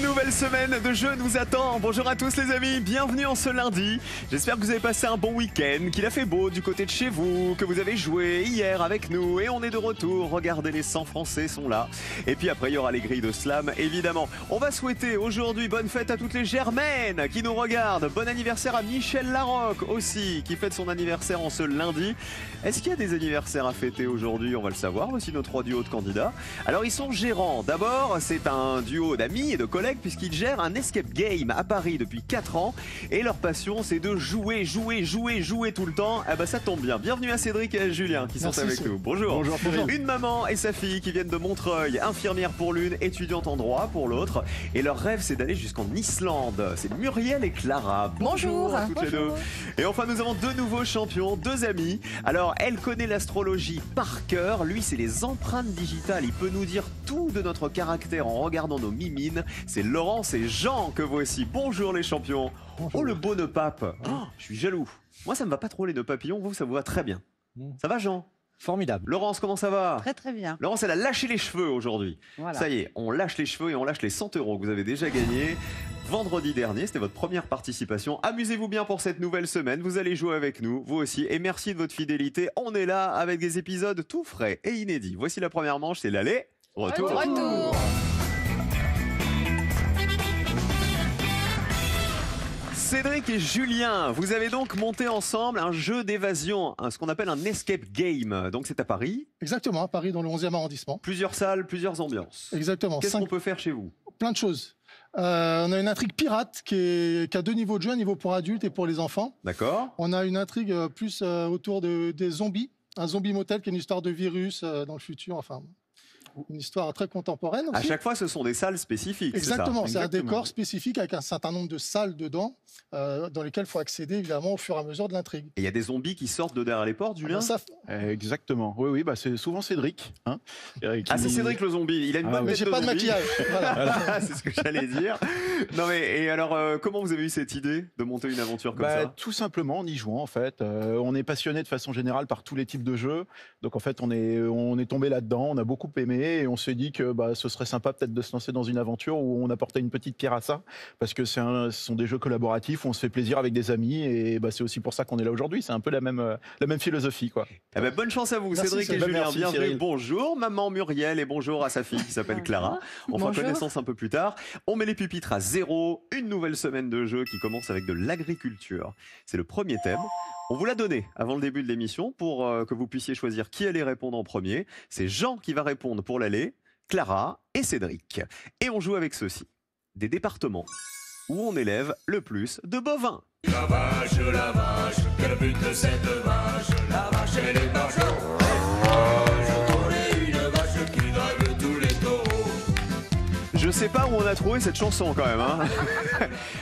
Une nouvelle semaine de jeu nous attend. Bonjour à tous les amis, bienvenue en ce lundi. J'espère que vous avez passé un bon week-end, qu'il a fait beau du côté de chez vous, que vous avez joué hier avec nous et on est de retour. Regardez, les 100 Français sont là. Et puis après il y aura les grilles de slam évidemment. On va souhaiter aujourd'hui bonne fête à toutes les Germaines qui nous regardent. Bon anniversaire à Michel Larocque aussi qui fête son anniversaire en ce lundi. Est-ce qu'il y a des anniversaires à fêter aujourd'hui? On va le savoir. Voici nos 3 duos de candidats. Alors ils sont gérants. D'abord c'est un duo d'amis et de collègues puisqu'ils gèrent un escape game à Paris depuis 4 ans et leur passion c'est de jouer tout le temps. Ah bah ça tombe bien. Bienvenue à Cédric et à Julien qui sont avec nous. Bonjour. Bonjour. Une maman et sa fille qui viennent de Montreuil, infirmière pour l'une, étudiante en droit pour l'autre et leur rêve c'est d'aller jusqu'en Islande. C'est Muriel et Clara. Bonjour à toutes les deux. Et enfin nous avons 2 nouveaux champions, 2 amis. Alors elle connaît l'astrologie par cœur, lui c'est les empreintes digitales, il peut nous dire tout de notre caractère en regardant nos mimines. C'est Laurence et Jean que voici. Bonjour les champions. Bonjour. Oh le beau nœud pape. Oh, je suis jaloux. Moi ça me va pas trop les nœuds papillons, vous ça vous va très bien. Ça va Jean? Formidable. Laurence, comment ça va? Très très bien. Laurence, elle a lâché les cheveux aujourd'hui. Voilà. Ça y est, on lâche les cheveux et on lâche les 100 € que vous avez déjà gagnés. Vendredi dernier, c'était votre première participation. Amusez-vous bien pour cette nouvelle semaine. Vous allez jouer avec nous, vous aussi. Et merci de votre fidélité. On est là avec des épisodes tout frais et inédits. Voici la première manche, c'est l'aller. Retour. Cédric et Julien, vous avez donc monté ensemble un jeu d'évasion, ce qu'on appelle un escape game. Donc c'est à Paris. Exactement, à Paris dans le 11e arrondissement. Plusieurs salles, plusieurs ambiances. Exactement. Qu'est-ce qu'on peut faire chez vous? Plein de choses. On a une intrigue pirate qui a 2 niveaux de jeu, un niveau pour adultes et pour les enfants. D'accord. On a une intrigue plus autour des zombies, un zombie motel qui est une histoire de virus dans le futur, enfin... Une histoire très contemporaine aussi. À chaque fois, ce sont des salles spécifiques. Exactement, c'est un décor spécifique avec un certain nombre de salles dedans, dans lesquelles il faut accéder évidemment au fur et à mesure de l'intrigue. Et il y a des zombies qui sortent de derrière les portes, Julien? Exactement, oui, bah, c'est souvent Cédric. Hein, c'est Cédric le zombie, il a une bonne tête j'ai pas de maquillage. Voilà. C'est ce que j'allais dire. Non mais, et alors, comment vous avez eu cette idée de monter une aventure comme ça? Tout simplement en y jouant en fait. On est passionné de façon générale par tous les types de jeux. Donc en fait, on est tombé là-dedans, on a beaucoup aimé. Et on s'est dit que ce serait sympa peut-être de se lancer dans une aventure où on apportait une petite pierre à ça, parce que ce sont des jeux collaboratifs où on se fait plaisir avec des amis, et c'est aussi pour ça qu'on est là aujourd'hui. C'est un peu la même philosophie, quoi. Bonne chance à vous, merci, Cédric et Julien. Merci, bienvenue. Cyril. Bonjour maman Muriel et bonjour à sa fille qui s'appelle Clara. On fera connaissance un peu plus tard. On met les pupitres à 0. Une nouvelle semaine de jeu qui commence avec de l'agriculture. C'est le premier thème. On vous l'a donné avant le début de l'émission pour que vous puissiez choisir qui allait répondre en premier. C'est Jean qui va répondre pour l'aller, Clara et Cédric. Et on joue avec ceux-ci. Des départements où on élève le plus de bovins. La vache, quel but de cette vache? La vache, elle est margeau. Je connais une vache qui drague tous les taureaux. Je sais pas où on a trouvé cette chanson quand même. Hein.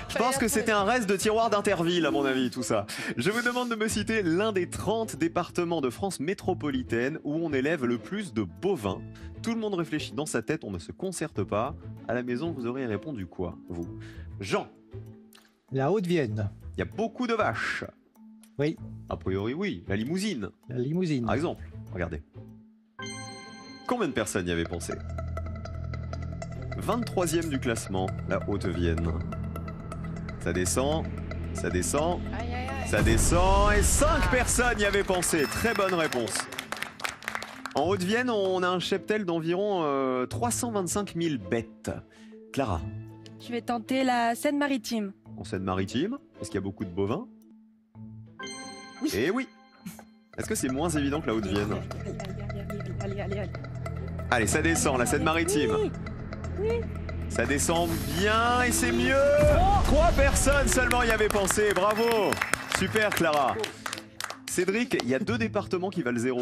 Je pense que c'était un reste de tiroir d'Interville à mon avis tout ça. Je vous demande de me citer l'un des 30 départements de France métropolitaine où on élève le plus de bovins. Tout le monde réfléchit dans sa tête, on ne se concerte pas. À la maison, vous auriez répondu quoi, vous? Jean? La Haute-Vienne. Il y a beaucoup de vaches. Oui. A priori, oui. La Limousine. La Limousine. Par exemple, regardez. Combien de personnes y avaient pensé? 23e du classement, la Haute-Vienne. Ça descend, ça descend, ça descend, et 5 personnes y avaient pensé. Très bonne réponse. En Haute-Vienne, on a un cheptel d'environ 325 000 bêtes. Clara? Je vais tenter la Seine-Maritime. En Seine-Maritime, est-ce qu'il y a beaucoup de bovins? Oui. Eh oui. Est-ce que c'est moins évident que la Haute-Vienne? Allez. Allez, ça descend, la Seine-Maritime. Oui. Ça descend bien et c'est mieux. 3 personnes seulement y avaient pensé, bravo. Super Clara. Cédric, il y a 2 départements qui valent 0.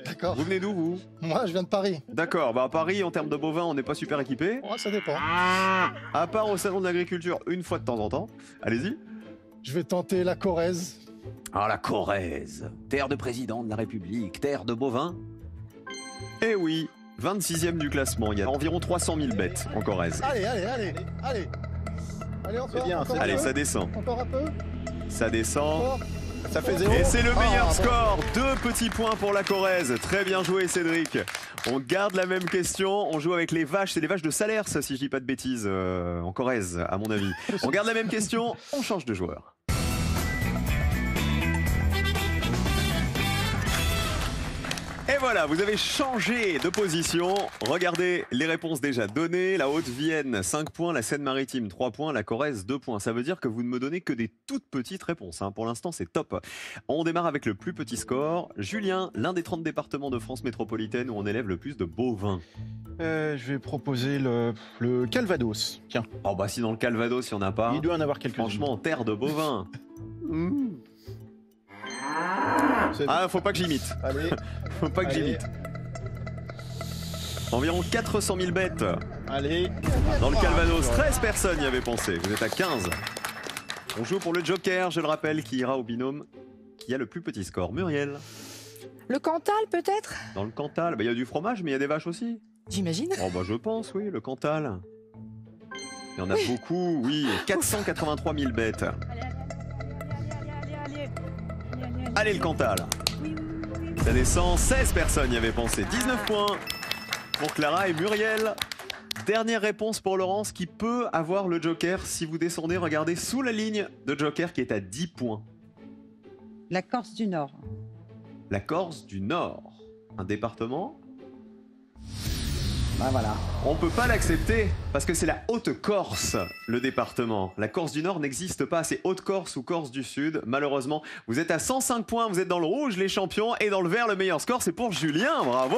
D'accord. Vous venez d'où, vous? Moi, je viens de Paris. D'accord, à Paris, en termes de bovins, on n'est pas super équipé. Ouais, ça dépend. À part au salon de l'agriculture, une fois de temps en temps. Allez-y. Je vais tenter la Corrèze. Ah, la Corrèze. Terre de président de la République, terre de bovins. Eh oui, 26e du classement. Il y a environ 300 000 bêtes en Corrèze. Allez. Allez, encore. C'est bien, encore c'est un Allez, peu. ça descend. Encore un peu. Ça descend. Encore. Ça fait 0. Et c'est le meilleur Ah, score. 2 petits points pour la Corrèze. Très bien joué, Cédric. On garde la même question. On joue avec les vaches. C'est les vaches de Salers, si je dis pas de bêtises, en Corrèze, à mon avis. On garde la même question. On change de joueur. Et voilà, vous avez changé de position. Regardez les réponses déjà données. La Haute-Vienne, 5 points. La Seine-Maritime, 3 points. La Corrèze, 2 points. Ça veut dire que vous ne me donnez que des toutes petites réponses. Pour l'instant, c'est top. On démarre avec le plus petit score. Julien, l'un des 30 départements de France métropolitaine où on élève le plus de bovins. Je vais proposer le Calvados. Tiens, Oh bah si dans le Calvados, il n'y en a pas. il doit en avoir quelques-uns. Franchement, terre de bovins. C'est- Ah, faut pas que j'imite. Allez, Faut pas que Allez. j'imite. Environ 400 000 bêtes. allez. Dans le Calvados, 13 personnes y avaient pensé. Vous êtes à 15. On joue pour le Joker, je le rappelle, qui ira au binôme qui a le plus petit score. Muriel, Le Cantal, peut-être? dans le Cantal, il y a du fromage, mais il y a des vaches aussi. J'imagine. Oh bah je pense, oui, le Cantal. Il y en a beaucoup, oui. 483 000 bêtes. Allez, le Cantal. Ça descend, 16 personnes y avaient pensé. 19 points pour Clara et Muriel. Dernière réponse pour Laurence qui peut avoir le Joker. Si vous descendez, regardez sous la ligne de Joker qui est à 10 points. La Corse du Nord. La Corse du Nord. Un département. Bah voilà. On peut pas l'accepter parce que c'est la Haute-Corse, le département. La Corse du Nord n'existe pas, c'est Haute-Corse ou Corse du Sud. Malheureusement, vous êtes à 105 points, vous êtes dans le rouge, les champions, et dans le vert, le meilleur score, c'est pour Julien. Bravo.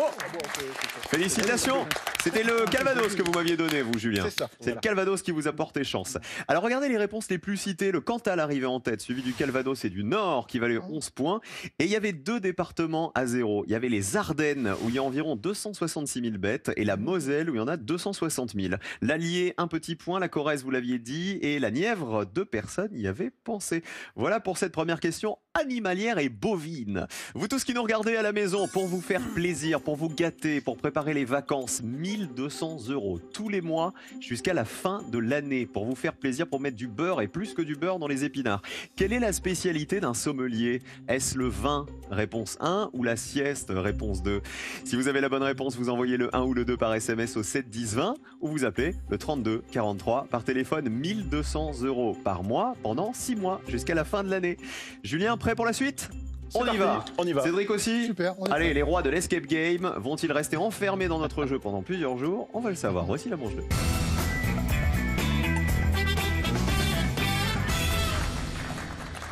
Félicitations. C'était le Calvados que vous m'aviez donné, vous, Julien. C'est ça. C'est le Calvados qui vous a porté chance. Alors regardez les réponses les plus citées. Le Cantal arrivait en tête, suivi du Calvados et du Nord qui valait 11 points. Et il y avait 2 départements à 0. Il y avait les Ardennes où il y a environ 266 000 bêtes et la Moselle où il y en a 260 000. L'Allier, un petit point. La Corrèze, vous l'aviez dit. Et la Nièvre, 2 personnes y avaient pensé. Voilà pour cette première question animalière et bovine. Vous tous qui nous regardez à la maison, pour vous faire plaisir, pour vous gâter, pour préparer les vacances, 1200 € tous les mois jusqu'à la fin de l'année pour vous faire plaisir, pour mettre du beurre et plus que du beurre dans les épinards. Quelle est la spécialité d'un sommelier? Est-ce le vin? Réponse 1 ou la sieste? Réponse 2. Si vous avez la bonne réponse, vous envoyez le 1 ou le 2 par SMS au 7 10 20 ou vous appelez le 32 43 par téléphone. 1200 € par mois pendant 6 mois jusqu'à la fin de l'année. Julien, prêt pour la suite? On y va. On y va. Cédric aussi? Super. on est Allez, prêt. les rois de l'escape game vont-ils rester enfermés dans notre jeu pendant plusieurs jours? On va le savoir. Voici la manche 2.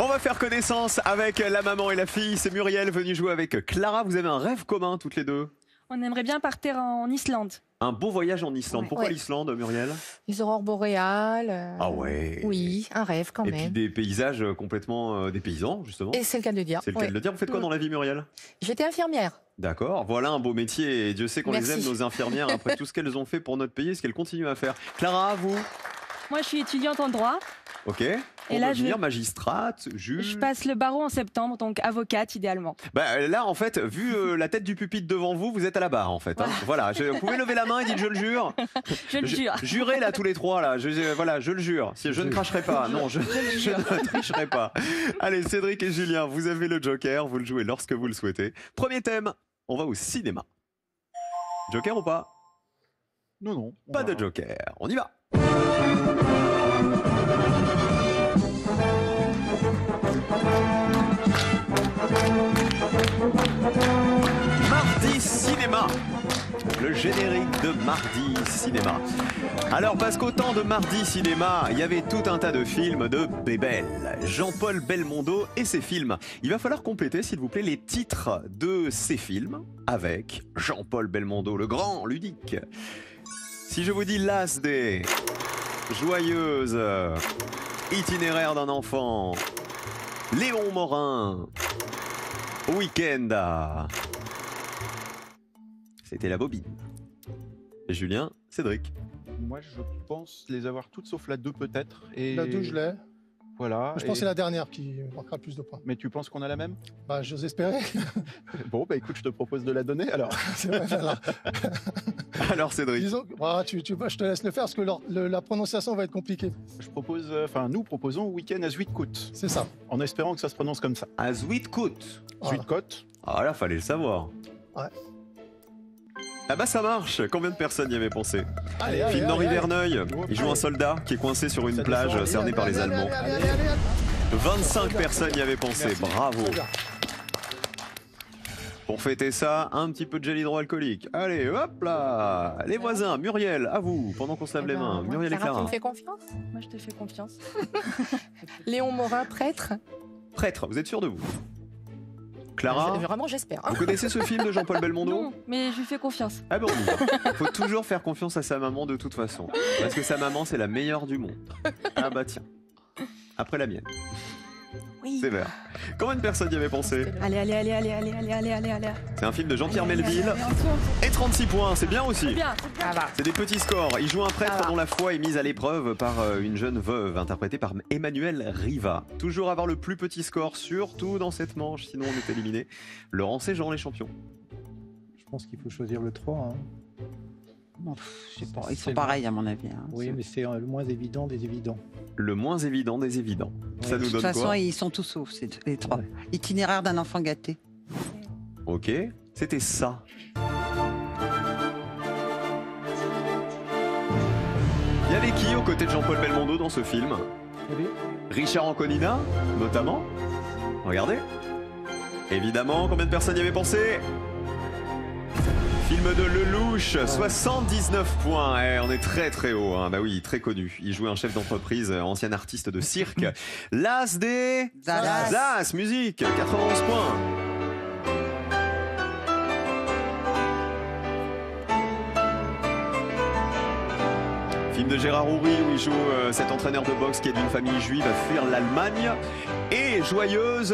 On va faire connaissance avec la maman et la fille. C'est Muriel venue jouer avec Clara. Vous avez un rêve commun toutes les deux? On aimerait bien partir en Islande. Un beau voyage en Islande. Ouais. Pourquoi Ouais. l'Islande, Muriel? Les aurores boréales. Ah ouais. Oui, un rêve quand Et puis même. des paysages complètement des paysans, justement. Et c'est le cas de le dire. C'est le cas Ouais. de le dire. Vous faites quoi dans la vie, Muriel? J'étais infirmière. D'accord, voilà un beau métier et Dieu sait qu'on les Merci. aime, nos infirmières, après tout ce qu'elles ont fait pour notre pays et ce qu'elles continuent à faire. Clara, vous? Moi, je suis étudiante en droit. Ok. Pour là, devenir je- magistrate, juge. Je passe le barreau en septembre, donc avocate idéalement. Bah, là, en fait, vu la tête du pupitre devant vous, vous êtes à la barre, en fait. Hein. Voilà, vous pouvez lever la main et dites je le jure. Je le jure. Jurez là tous les trois là. Voilà, je le jure. Si je ne cracherai pas, non, je ne tricherai pas. Allez, Cédric et Julien, vous avez le Joker. Vous le jouez lorsque vous le souhaitez. Premier thème, on va au cinéma. Joker ou pas? Non, non. on Pas va- de Joker. On y va. Mardi Cinéma. Le générique de Mardi Cinéma. Alors, parce qu'au temps de Mardi Cinéma, il y avait tout un tas de films de Bébel. Jean-Paul Belmondo et ses films. Il va falloir compléter, s'il vous plaît, les titres de ces films avec Jean-Paul Belmondo, le grand ludique. Si je vous dis Last Day, Joyeuse, Itinéraire d'un enfant, Léon Morin, Week-end, c'était la bobine. Et Julien, Cédric. Moi, je pense les avoir toutes sauf la 2 peut-être. Et La 2, je l'ai. Voilà. Je pense que c'est la dernière qui marquera le plus de points. Mais tu penses qu'on a la même? Bah, j'ose espérer. Bon, bah écoute, je te propose de la donner alors. C'est vrai, voilà. Alors Cédric. Disons, je te laisse le faire parce que la prononciation va être compliquée. Je propose, nous proposons Week-end à Zuidkoop, C'est ça. en espérant que ça se prononce comme ça. À Zuidkoop. Voilà. Zuidkoop. Ah là, fallait le savoir. Ouais. Ah bah ça marche. Combien de personnes y avaient pensé? Allez, Film d'Henri Verneuil. Il joue un Allez. soldat qui est coincé sur une Ça plage descend. cernée par les Allemands. Allez. 25 personnes y avaient pensé. Merci. Bravo. Très bien. Pour fêter ça, un petit peu de gel hydroalcoolique. Allez, hop là. Les voisins, Muriel, à vous, pendant qu'on se lave Eh les ben, mains. moi, Muriel et Clara, tu Clara. me fais confiance? Moi, je te fais confiance. Léon Morin, prêtre? Prêtre, vous êtes sûr de vous? Clara, Vraiment, j'espère. vous connaissez ce film de Jean-Paul Belmondo? Non, mais je lui fais confiance. Ah bon, on y va. Faut toujours faire confiance à sa maman de toute façon. Parce que sa maman, c'est la meilleure du monde. Ah bah tiens. Après la mienne. Oui. C'est vert. Combien de personnes y avaient pensé? Allez. C'est un film de Jean-Pierre Allez, Melville. allez, allez, Et 36 points, c'est bien aussi. C'est bien. Ça va. C'est des petits scores. Il joue un prêtre Ça va. dont la foi est mise à l'épreuve par une jeune veuve interprétée par Emmanuel Riva. Toujours avoir le plus petit score, surtout dans cette manche, sinon on est éliminé. Laurence et Jean, les champions. Je pense qu'il faut choisir le 3. Bon, je sais pas, ils C'est sont le- pareils à mon avis. hein. Oui, mais c'est le moins évident des évidents. Le moins évident des évidents. Ça De nous toute donne façon, quoi? ils sont tous saufs, les trois. Ouais. Itinéraire d'un enfant gâté. Ok, c'était ça. Il y avait qui aux côtés de Jean-Paul Belmondo dans ce film? Richard Anconina, notamment. Regardez. Évidemment, combien de personnes y avaient pensé? Film de Lelouch, 79 points. Eh, on est très très haut, hein. Bah oui, très connu. Il jouait un chef d'entreprise, ancien artiste de cirque. L'As des... Zaz. Zaz, musique, 91 points. Film de Gérard Houry où il joue cet entraîneur de boxe qui est d'une famille juive à fuir l'Allemagne. Et Joyeuse...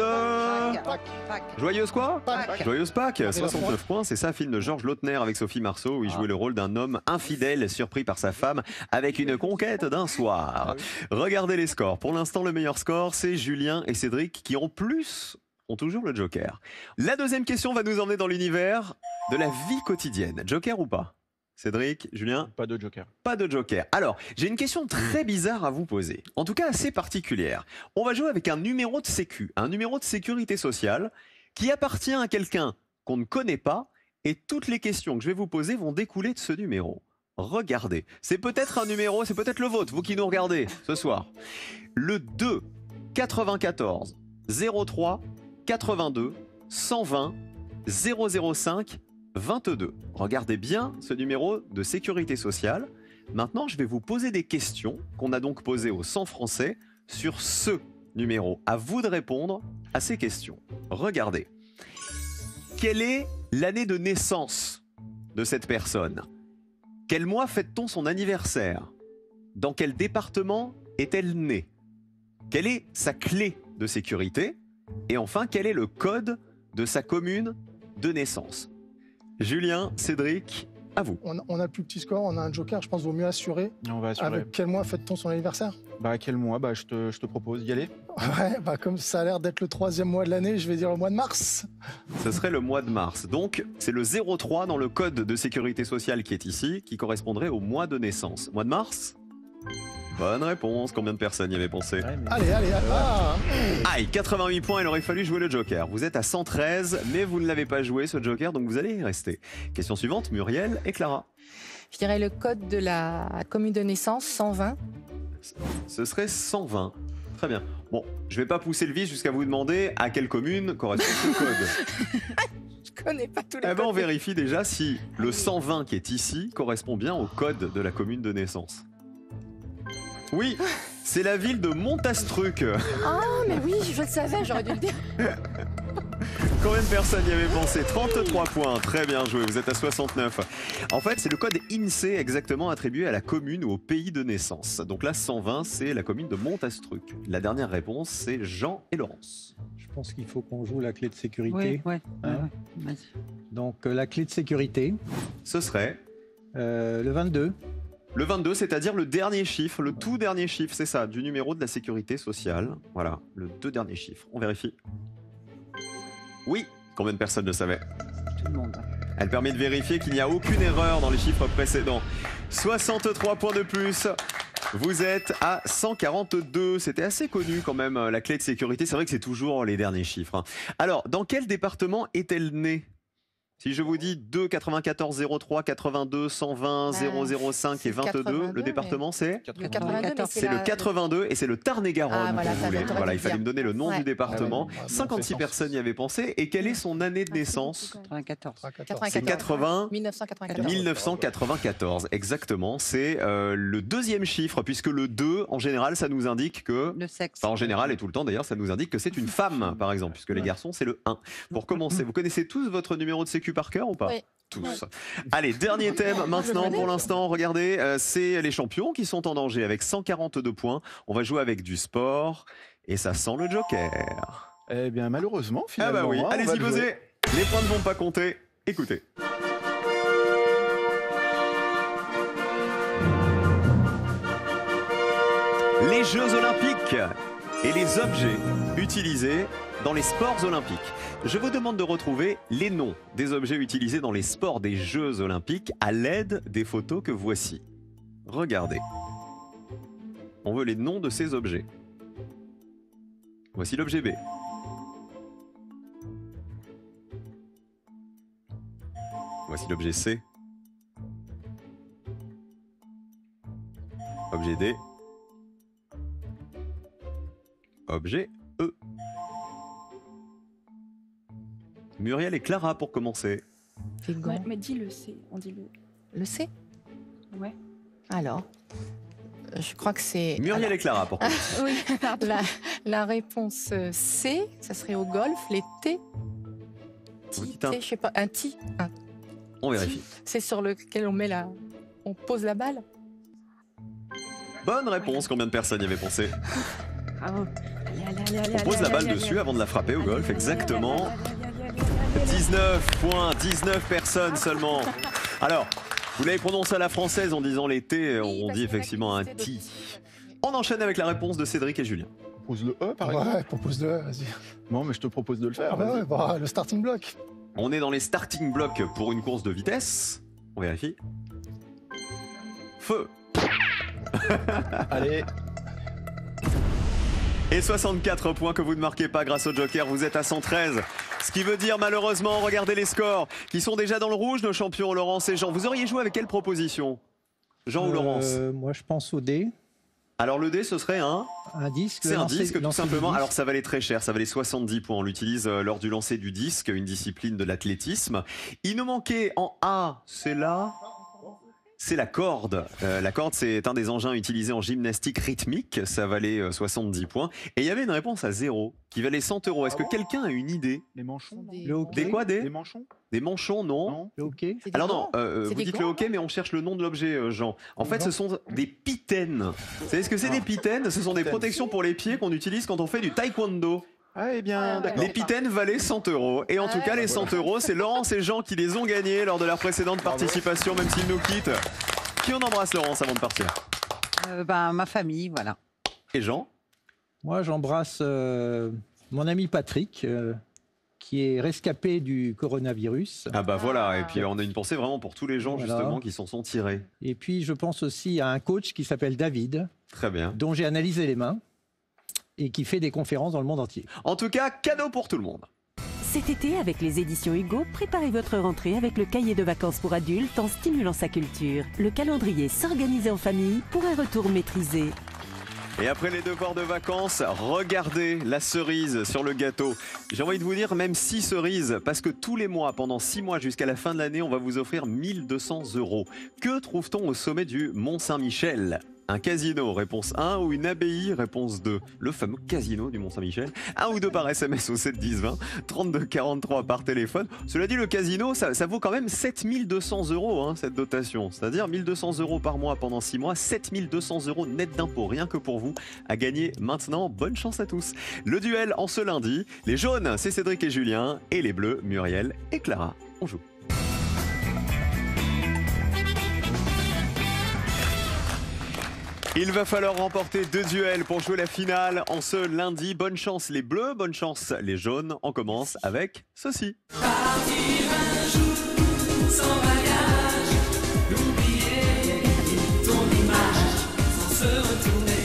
Joyeuse quoi? Pâques. Joyeuse Pâques, la 69 points, c'est ça, film de Georges Lautner avec Sophie Marceau où il jouait le rôle d'un homme infidèle surpris par sa femme avec une conquête d'un soir. Regardez les scores. Pour l'instant, le meilleur score, c'est Julien et Cédric qui ont toujours le Joker. La deuxième question va nous emmener dans l'univers de la vie quotidienne. Joker ou pas? Cédric, Julien? Pas de joker. Pas de joker. Alors, j'ai une question très bizarre à vous poser. En tout cas, assez particulière. On va jouer avec un numéro de sécu, un numéro de sécurité sociale qui appartient à quelqu'un qu'on ne connaît pas et toutes les questions que je vais vous poser vont découler de ce numéro. Regardez. C'est peut-être un numéro, c'est peut-être le vôtre, vous qui nous regardez ce soir. Le 2 94 03 82 120 005 22. Regardez bien ce numéro de sécurité sociale. Maintenant, je vais vous poser des questions qu'on a donc posées aux 100 Français sur ce numéro. À vous de répondre à ces questions. Regardez. Quelle est l'année de naissance de cette personne? Quel mois fête-t-on son anniversaire? Dans quel département est-elle née? Quelle est sa clé de sécurité? Et enfin, quel est le code de sa commune de naissance? Julien, Cédric, à vous. On a le plus petit score, on a un joker, je pense qu'il vaut mieux assurer. On va assurer. Avec quel mois fête-t-on son anniversaire? Bah, quel mois? Bah, je te propose d'y aller. Ouais, bah comme ça a l'air d'être le 3e mois de l'année, je vais dire le mois de mars. Ce serait le mois de mars. Donc, c'est le 03 dans le code de sécurité sociale qui est ici, qui correspondrait au mois de naissance. Mois de mars? Bonne réponse. Combien de personnes y avaient pensé? Ouais, mais- Allez. Aïe, 88 points, il aurait fallu jouer le Joker. Vous êtes à 113, mais vous ne l'avez pas joué ce Joker, donc vous allez y rester. Question suivante, Muriel et Clara. Je dirais le code de la commune de naissance, 120. Ce serait 120. Très bien. Bon, je vais pas pousser le vice jusqu'à vous demander à quelle commune correspond ce code. Je connais pas tous les Eh ben, on codes. vérifie déjà si le 120 qui est ici correspond bien au code de la commune de naissance. Oui, c'est la ville de Montastruc. Ah, mais oui, je le savais, j'aurais dû le dire. Combien de personnes y avaient pensé? 33 points, très bien joué, vous êtes à 69. En fait, c'est le code INSEE exactement attribué à la commune ou au pays de naissance. Donc là, 120, c'est la commune de Montastruc. La dernière réponse, c'est Jean et Laurence. Je pense qu'il faut qu'on joue la clé de Oui, sécurité. ouais. Hein? Vas-y. Donc, la clé de sécurité, Ce serait le 22. le 22, c'est-à-dire le dernier chiffre, le tout dernier chiffre, c'est ça, du numéro de la sécurité sociale. Voilà, le 2 derniers chiffres. On vérifie. Oui, combien de personnes le savaient? Tout le monde. Elle permet de vérifier qu'il n'y a aucune erreur dans les chiffres précédents. 63 points de plus. Vous êtes à 142. C'était assez connu quand même, la clé de sécurité. C'est vrai que c'est toujours les derniers chiffres, hein. Alors, dans quel département est-elle née ? Si je vous dis 2, 94, 03, 82, 120, 005 et 22, 82, le département c'est ? Le 82, C'est le 82 et c'est le Tarn-et-Garonne. Ah, voilà, si vous ça voulez. t'aurait Voilà, dû il fallait dire. me donner le nom Ouais. du département. Ah ouais, 56 bon, personnes y avaient pensé. Et quelle est son année de naissance ? 94. C'est 80. 1994. 1994, exactement. C'est le deuxième chiffre, puisque le 2, en général, ça nous indique que... Le sexe. Enfin, en général et tout le temps d'ailleurs, ça nous indique que c'est une femme, par exemple, puisque les garçons, c'est le 1. Pour commencer, vous connaissez tous votre numéro de sécu par cœur ou pas ? Oui. Tous. Allez, dernier thème maintenant pour l'instant. Regardez, c'est les champions qui sont en danger avec 142 points. On va jouer avec du sport et ça sent le joker. Eh bien, malheureusement, Ah finalement. bah oui, hein, on va allez-y, le jouer. posez. Les points ne vont pas compter. Écoutez. Les Jeux Olympiques et les objets utilisés dans les sports olympiques. Je vous demande de retrouver les noms des objets utilisés dans les sports des Jeux Olympiques à l'aide des photos que voici. Regardez. On veut les noms de ces objets. Voici l'objet B. Voici l'objet C. Objet D. Objet E. Muriel et Clara pour commencer. Ouais, mais dis le C, on dit le. Le C. Ouais. Alors, je crois que c'est... Muriel et Clara pour commencer. Oui, pardon. La réponse C, ça serait au golf, les T. Vous dites un. T, je sais pas, un T. On vérifie. C'est sur lequel on met la... On pose la balle. Bonne réponse. Combien de personnes y avaient pensé? Bravo. On pose la balle dessus avant de la frapper au golf, exactement. 19 points, 19 personnes seulement. Alors, vous l'avez prononcé à la française en disant les T, on dit effectivement un T. On enchaîne avec la réponse de Cédric et Julien. Propose le E, par exemple. Ouais, propose-le, vas-y. Non, mais je te propose de le faire. Ah bah vas-y. ouais, bah, le starting block. On est dans les starting blocks pour une course de vitesse. On vérifie. Feu. Allez, Et 64 points que vous ne marquez pas grâce au Joker, vous êtes à 113. Ce qui veut dire malheureusement, regardez les scores, qui sont déjà dans le rouge, nos champions Laurence et Jean. Vous auriez joué avec quelle proposition? Jean ou Laurence? Moi, je pense au dé. Alors le dé, ce serait un disque. C'est un lancer- disque tout lancer du simplement. disque. Alors ça valait très cher, ça valait 70 points. On l'utilise lors du lancer du disque, une discipline de l'athlétisme. Il nous manquait en A, c'est là. C'est la corde. La corde, c'est un des engins utilisés en gymnastique rythmique. Ça valait 70 points. Et il y avait une réponse à 0 qui valait 100 €. Est-ce que quelqu'un a une idée? les manchons. non Le hockey. Des quoi Les des manchons Des manchons, non. Non. Le hockey. C'est des Alors non, gants. C'est vous des dites gants, le hockey, mais on cherche le nom de l'objet, Jean. En fait, ce sont des pitaines. Vous savez ce que c'est des pitaines? Ce sont des protections pour les pieds qu'on utilise quand on fait du taekwondo. Ah, eh bien, d'accord. Les pitaines valaient 100 €. Et en tout cas, les 100 €, c'est Laurence et Jean qui les ont gagnés lors de leur précédente participation, même s'ils nous quittent. Qui on embrasse, Laurence, avant de partir? Ma famille, voilà. Et Jean? Moi, j'embrasse mon ami Patrick, qui est rescapé du coronavirus. Ah bah voilà, et puis on a une pensée vraiment pour tous les gens Voilà. justement qui s'en sont tirés. Et puis, je pense aussi à un coach qui s'appelle David, Très bien. dont j'ai analysé les mains et qui fait des conférences dans le monde entier. En tout cas, cadeau pour tout le monde. Cet été, avec les éditions Hugo, préparez votre rentrée avec le cahier de vacances pour adultes en stimulant sa culture. Le calendrier s'organiser en famille pour un retour maîtrisé. Et après les devoirs de vacances, regardez la cerise sur le gâteau. J'ai envie de vous dire même 6 cerises, parce que tous les mois, pendant 6 mois jusqu'à la fin de l'année, on va vous offrir 1200 €. Que trouve-t-on au sommet du Mont Saint-Michel? Un casino, réponse 1, ou une abbaye, réponse 2. Le fameux casino du Mont-Saint-Michel. 1 ou 2 par SMS au 7 10 20, 32 43 par téléphone. Cela dit, le casino, ça vaut quand même 7200 €, hein, cette dotation. C'est-à-dire 1200 € par mois pendant 6 mois, 7200 € net d'impôts, rien que pour vous, à gagner maintenant. Bonne chance à tous. Le duel en ce lundi. Les jaunes, c'est Cédric et Julien, et les bleus, Muriel et Clara. On joue. Il va falloir remporter 2 duels pour jouer la finale en ce lundi. Bonne chance les bleus, bonne chance les jaunes. On commence avec ceci. Partir un jour sans bagage, d'oublier ton image, sans se retourner,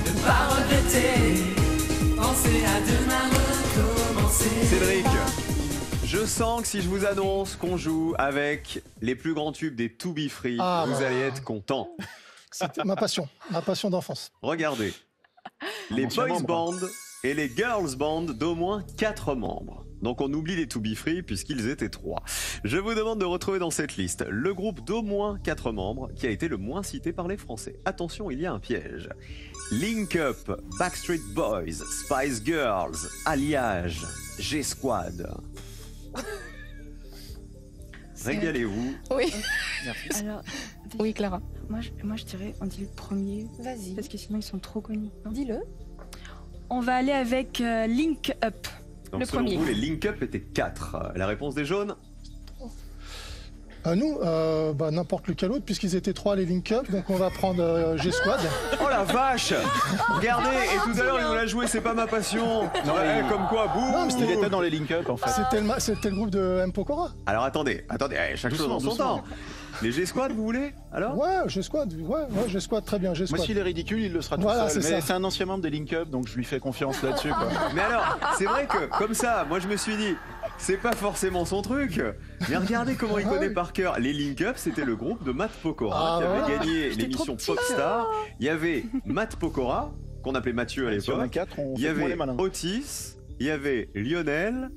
ne pas regretter, penser à demain recommencer. Cédric, je sens que si je vous annonce qu'on joue avec les plus grands tubes des To Be Free, vous allez être content. C'était ma passion d'enfance. Regardez, les boys band et les girls band d'au moins 4 membres. Donc on oublie les To Be Free puisqu'ils étaient 3. Je vous demande de retrouver dans cette liste le groupe d'au moins 4 membres qui a été le moins cité par les Français. Attention, il y a un piège. Link Up, Backstreet Boys, Spice Girls, Alliage, G-Squad. Régalez-vous. Oui. Alors, Oui, Clara. moi je dirais, on dit le premier, Vas-y. parce que sinon ils sont trop connus. Dis-le. On va aller avec Link Up. Donc Le selon premier. vous, les Link Up étaient 4. La réponse des jaunes? Nous, n'importe lequel autre, puisqu'ils étaient 3 les Link Up, donc on va prendre G-Squad. Oh la vache! Regardez, et tout à l'heure il nous l'a joué, c'est pas ma passion. Non, Ouais, il- comme quoi, boum! Non, mais Il était dans les link-up en fait. C'était le groupe de M. Pokora. Alors attendez, chaque chose en son Doucement. temps. Les G-Squad, vous voulez? Alors? Ouais, G-Squad, G-Squad, très bien, Moi, G-Squad. s'il est ridicule, il le sera tout Voilà, seul. c'est Mais ça. c'est un ancien membre des link-up, donc je lui fais confiance là-dessus. quoi. Mais alors, c'est vrai que, comme ça, moi je me suis dit, c'est pas forcément son truc. Mais regardez comment il Ah connaît oui. par cœur. Les Link Up, c'était le groupe de Matt Pokora Ah, qui avait voilà. gagné J'étais l'émission trop petite. Popstar. Il y avait Matt Pokora, qu'on appelait Mathieu à Si on a l'époque. 4, on Il y fait moins avait les malins. Otis, il y avait Lionel,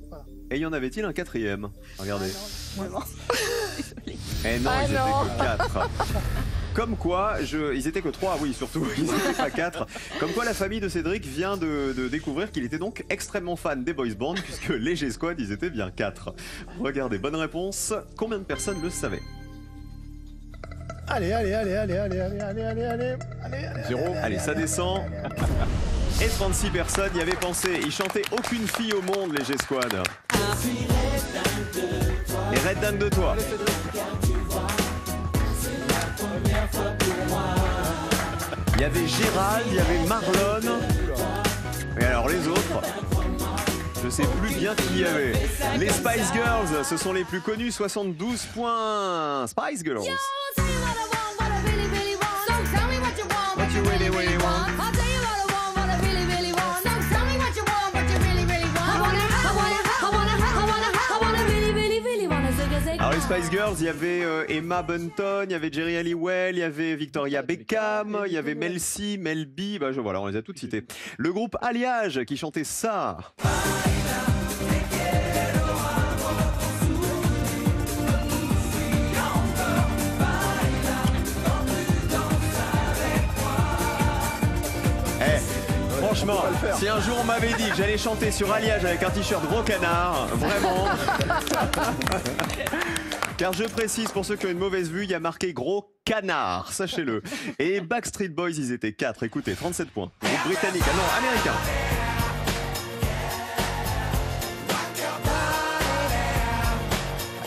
et y en avait-il un 4e? Regardez. Vraiment. Eh non, Ah ils non. étaient que 4. Comme quoi, ils étaient que 3, oui, surtout, ils étaient pas 4. Comme quoi, la famille de Cédric vient de découvrir qu'il était donc extrêmement fan des boys band, puisque les G-Squad, ils étaient bien 4. Regardez, bonne réponse. Combien de personnes le savaient? Allez. 0. Allez, ça descend. Et 36 personnes y avaient pensé. Ils chantaient Aucune fille au monde, les G-Squad. Et Red Dingue de toi. Il y avait Gérald, il y avait Marlon. Et alors les autres, je sais plus bien qui y avait. Les Spice Girls, ce sont les plus connus, 72 points. Spice Girls. What you really, really want. Alors les Spice Girls, il y avait Emma Bunton, il y avait Jerry Halliwell, il y avait Victoria Beckham, il y avait Mel C, Mel B, voilà, on les a toutes citées. Le groupe Alliage qui chantait ça. Franchement, si un jour on m'avait dit que j'allais chanter sur Alliage avec un t-shirt Gros Canard, vraiment. Car je précise, pour ceux qui ont une mauvaise vue, il y a marqué Gros Canard, sachez-le. Et Backstreet Boys, ils étaient 4, écoutez, 37 points. Groupe britannique, ah non, américain.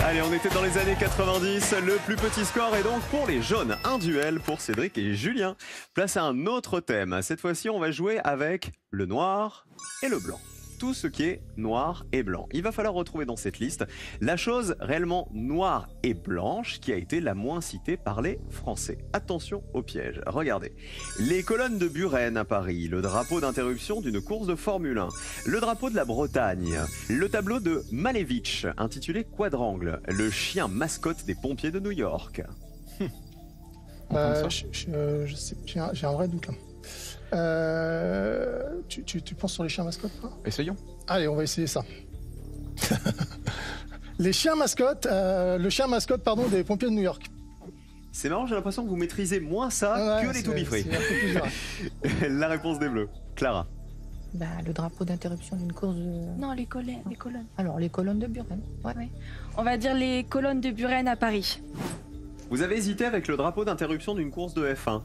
Allez, on était dans les années 90, le plus petit score est donc pour les jaunes. Un duel pour Cédric et Julien. Place à un autre thème. Cette fois-ci, on va jouer avec le noir et le blanc. Tout ce qui est noir et blanc. Il va falloir retrouver dans cette liste la chose réellement noire et blanche qui a été la moins citée par les Français. Attention au piège. Regardez. Les colonnes de Buren à Paris, le drapeau d'interruption d'une course de Formule 1, le drapeau de la Bretagne, le tableau de Malevich intitulé Quadrangle, le chien mascotte des pompiers de New York. Je sais, j'ai un vrai doute là. Tu penses sur les chiens mascottes, toi? Essayons. Allez, on va essayer ça. Les chiens mascottes, le chien mascotte, pardon, des pompiers de New York. C'est marrant, j'ai l'impression que vous maîtrisez moins ça Ouais, que les c'est- To Be Free. c'est un peu plus dur. La réponse des Bleus. Clara. Le drapeau d'interruption d'une course de... Non, les colonnes. Alors, les colonnes de Buren. Ouais. On va dire les colonnes de Buren à Paris. Vous avez hésité avec le drapeau d'interruption d'une course de F1.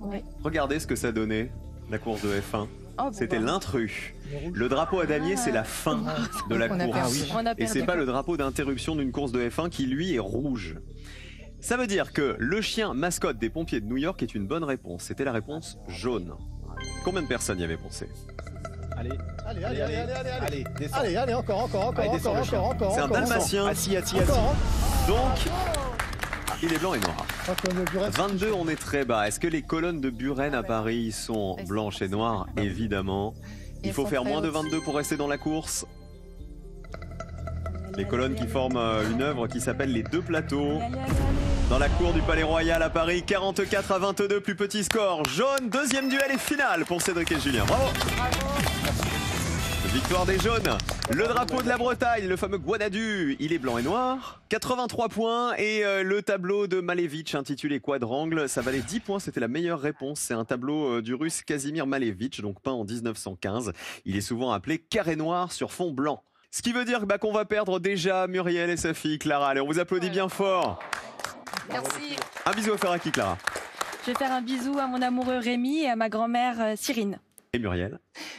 Ouais. Regardez ce que ça donnait, la course de F1. Oh, bon, C'était bah. l'intrus. Le drapeau à damier, c'est la fin de la On a course. perdu. On a Et perdu. c'est pas le drapeau d'interruption d'une course de F1 qui, lui, est rouge. Ça veut dire que le chien mascotte des pompiers de New York est une bonne réponse. C'était la réponse jaune. Combien de personnes y avaient pensé? Allez, Allez, descends. Allez, encore. Allez, descends le chien. C'est un dalmatien. Assis. Encore, hein. Donc, il est blanc et noir. Ah, comme le Buren, 22, on est très bas. Est-ce que les colonnes de Buren à Paris sont blanches et noires? Évidemment. Il Elles faut sont faire très moins de hautes. 22 pour rester dans la course. Les colonnes qui forment une œuvre qui s'appelle Les Deux Plateaux. Allez, allez, allez. Dans la cour du Palais Royal à Paris, 44 à 22, plus petit score. Jaune, deuxième duel et finale pour Cédric et Julien. Bravo. Victoire des jaunes. Le drapeau de la Bretagne, le fameux Guanadu, il est blanc et noir. 83 points et le tableau de Malevich intitulé Quadrangle, ça valait 10 points, c'était la meilleure réponse. C'est un tableau du russe Casimir Malevich, donc peint en 1915. Il est souvent appelé carré noir sur fond blanc. Ce qui veut dire qu'on va perdre déjà Muriel et sa fille Clara. Allez, on vous applaudit bien fort. Merci. Un bisou à faire à qui, Clara? Je vais faire un bisou à mon amoureux Rémi et à ma grand-mère Cyrine. Et Muriel?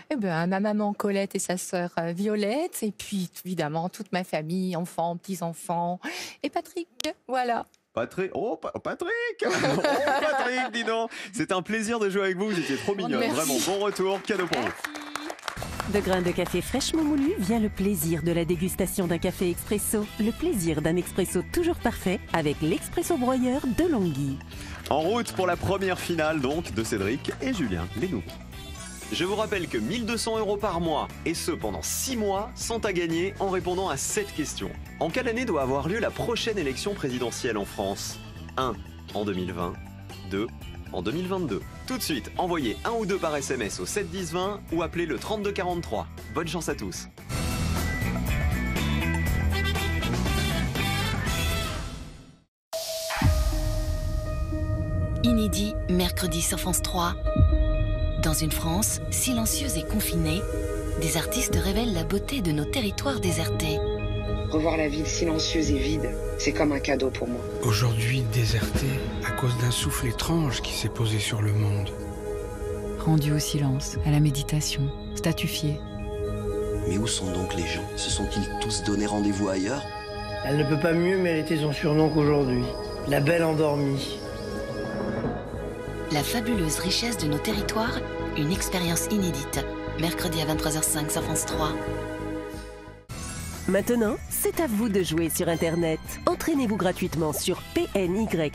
Eh ben, à ma maman Colette et sa sœur Violette, et puis évidemment toute ma famille, enfants, petits-enfants, et Patrick, voilà. Patrick, Patrick, oh Patrick, dis donc. C'est un plaisir de jouer avec vous, vous étiez trop mignonne. Merci. Vraiment, bon retour, cadeau pour vous. Merci. De grains de café fraîchement moulu vient le plaisir de la dégustation d'un café expresso. Le plaisir d'un expresso toujours parfait avec l'expresso broyeur de Longhi. En route pour la première finale donc de Cédric et Julien, les nouveaux. Je vous rappelle que 1 200 € par mois, et ce pendant 6 mois, sont à gagner en répondant à cette question. En quelle année doit avoir lieu la prochaine élection présidentielle en France? 1. En 2020. 2. En 2022. Tout de suite, envoyez 1 ou 2 par SMS au 7 10 20 ou appelez le 32 43. Bonne chance à tous. Inédit, mercredi sur France 3. Dans une France silencieuse et confinée, des artistes révèlent la beauté de nos territoires désertés. Revoir la ville silencieuse et vide, c'est comme un cadeau pour moi. Aujourd'hui déserté à cause d'un souffle étrange qui s'est posé sur le monde. Rendu au silence, à la méditation, statufié. Mais où sont donc les gens? Se sont-ils tous donné rendez-vous ailleurs? Elle ne peut pas mieux mériter son surnom qu'aujourd'hui. La belle endormie. La fabuleuse richesse de nos territoires, une expérience inédite. Mercredi à 23h05 sur France 3. Maintenant, c'est à vous de jouer sur Internet. Entraînez-vous gratuitement sur pnyap.fr/jeu.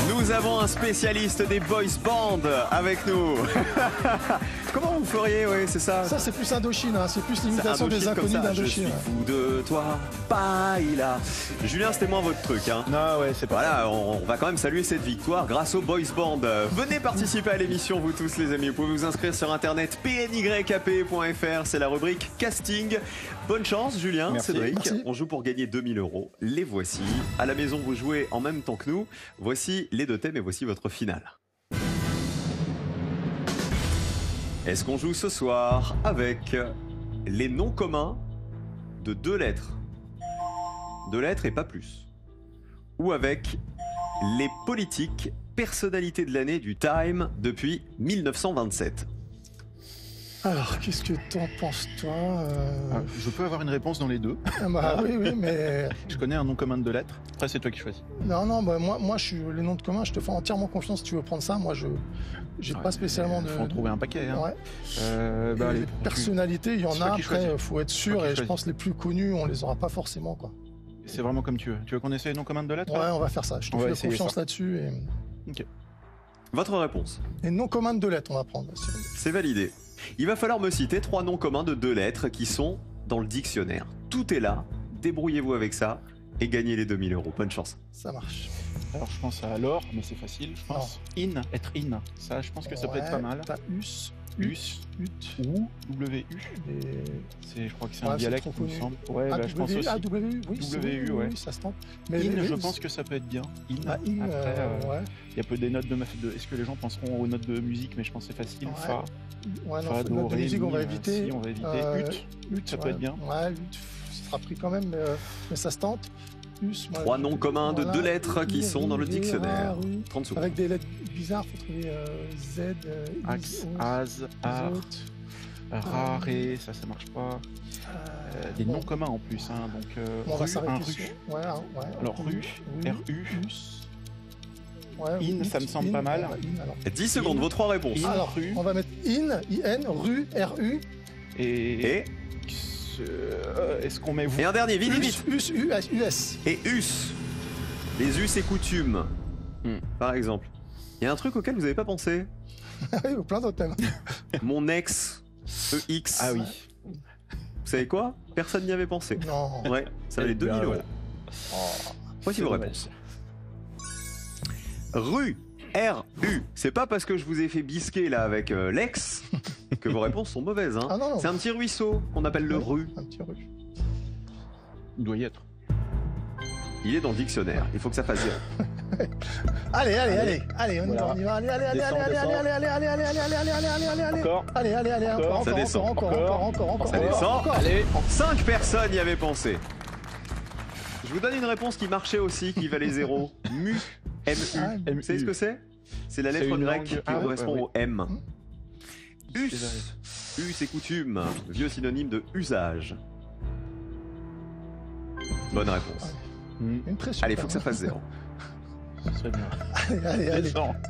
Nous avons un spécialiste des boys bands avec nous. Comment vous feriez, oui, c'est ça? Ça, c'est plus Indochine, hein. C'est plus l'imitation des inconnus d'Indochine. Je suis fou de toi, Païla. Julien, c'était moins votre truc, hein. Non, ouais, c'est pas. Voilà, on va quand même saluer cette victoire grâce aux boys band. Venez participer à l'émission, vous tous, les amis. Vous pouvez vous inscrire sur internet pnyap.fr. C'est la rubrique casting. Bonne chance, Julien, Merci. Cédric. Merci. On joue pour gagner 2000 €. Les voici. À la maison, vous jouez en même temps que nous. Voici les deux thèmes et voici votre finale. Est-ce qu'on joue ce soir avec les noms communs de 2 lettres? 2 lettres et pas plus. Ou avec les politiques personnalités de l'année du Time depuis 1927? Alors, qu'est-ce que t'en penses, toi Je peux avoir une réponse dans les deux. Oui, mais... Je connais un nom commun de 2 lettres. Après, c'est toi qui choisis. Non, bah, moi, je suis les noms de commun, je te fais entièrement confiance si tu veux prendre ça. Moi, j'ai pas spécialement de... Il faut en trouver un paquet. Hein. Ouais. Allez, les personnalités, il y en c'est a. toi qui Après, choisis. faut être sûr. Et je pense que les plus connus, on les aura pas forcément, quoi. C'est vraiment comme tu veux. Tu veux qu'on essaie les noms communs de 2 lettres? Ouais, on va faire ça. Je te On va fais essayer confiance ça. là-dessus. Et... Ok. Votre réponse? Les noms communs de 2 lettres, on va prendre. C'est validé. Il va falloir me citer 3 noms communs de 2 lettres qui sont dans le dictionnaire. Tout est là, débrouillez-vous avec ça et gagnez les 2000 €. Bonne chance. Ça marche. Alors, je pense à alors, mais c'est facile. Je pense être in. Ça, je pense que ça peut être pas mal. T'as us, ou, WU. Je crois que c'est un dialecte, il me semble. Ouais, je pense aussi. WU, oui, WU, ouais. oui, ça se tente. Mais je pense que ça peut être bien. Après, il y a peu des notes de Est-ce que les gens penseront aux notes de musique, mais je pense que c'est facile. Fa. Ouais, non, Fa, do, note de ré, musique, mi, on va éviter. Si, on va éviter. Ut, ça peut être bien. Ouais, Ut, ça sera pris quand même, mais ça se tente. Us, 3 noms communs de 2 lettres qui sont dans le dictionnaire. 30 secondes. Avec des lettres bizarres, faut trouver Z, Axe, Az, Ar, Ra, Ré, ça marche pas. Des noms communs en plus, hein, donc on va un s'arrêter rue. sur... Ouais. Alors rue, RU. Ouais, In, ça me semble pas mal. In, alors. 10 secondes, vos 3 réponses. Alors, on va mettre in, in, rue, RU. Et est-ce qu'on met vous? Et un dernier, vite, vite. Us, US. Et us. Les us et coutumes, par exemple. Il y a un truc auquel vous n'avez pas pensé. Oui, plein d'autres thèmes. Mon ex, EX. Ah oui. Vous savez quoi? Personne n'y avait pensé. Non. Ouais, ça valait 2000 euros. Voici vos réponses. Rue, R-U. C'est pas parce que je vous ai fait bisquer là avec l'ex que vos réponses sont mauvaises. Hein. Ah non, non. C'est un petit ruisseau qu'on appelle le rue. Un petit rue. Il doit y être. Il est dans le dictionnaire. Il faut que ça fasse 0. Allez, on y va, on y va. Allez, Encore. Encore. Ça descend. Allez. 5 personnes y avaient pensé. Je vous donne une réponse qui marchait aussi, qui valait 0. Mu. M-U. Vous savez ce que c'est? C'est la lettre grecque qui correspond au M. Us. Us et coutume. Vieux synonyme de usage. Bonne réponse. Une pression. Allez, faut que ça fasse 0. Ça serait bien.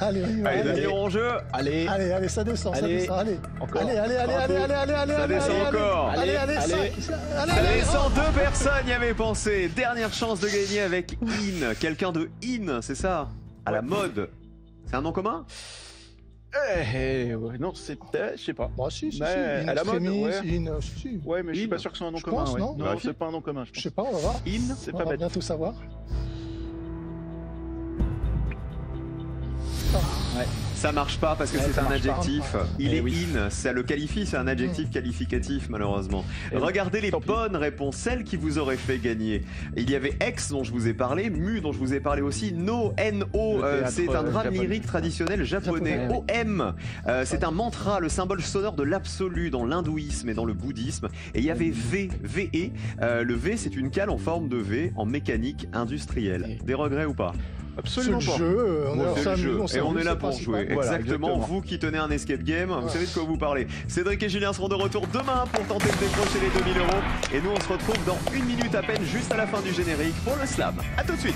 Allez, on y va. Allez, 2000 euros en jeu. Allez, ça descend, allez. Encore. Allez. Ça descend encore. Allez, Ça descend, 2 personnes y avaient pensé. Dernière chance de gagner avec In. Quelqu'un de In, c'est ça? À la mode. C'est un nom commun? Non, c'est je sais pas. Bah si, à la mode, si. Ouais, mais je suis pas sûr que ce soit un nom commun. pense, non Non, c'est pas un nom commun. Je sais pas, on va voir. In, c'est On pas va bête. bientôt savoir. Ouais. Ça marche pas parce que c'est ça un marche pas. adjectif. Il est oui. in, ça le qualifie, c'est un adjectif qualificatif malheureusement. Regardez les bonnes réponses, celles qui vous auraient fait gagner. Il y avait ex dont je vous ai parlé, mu dont je vous ai parlé aussi, no, no, c'est un drame japonais. lyrique traditionnel japonais. OM, c'est un mantra, le symbole sonore de l'absolu dans l'hindouisme et dans le bouddhisme. Et il y avait V, VE. Le V c'est une cale en forme de V en mécanique industrielle. Des regrets ou pas? Absolument C'est pas. le jeu, C'est le jeu. Et on est là pour jouer. Voilà, exactement. Vous qui tenez un escape game, vous savez de quoi vous parlez. Cédric et Julien seront de retour demain pour tenter de décrocher les 2000 euros. Et nous, on se retrouve dans 1 minute à peine, juste à la fin du générique, pour le slam. A tout de suite.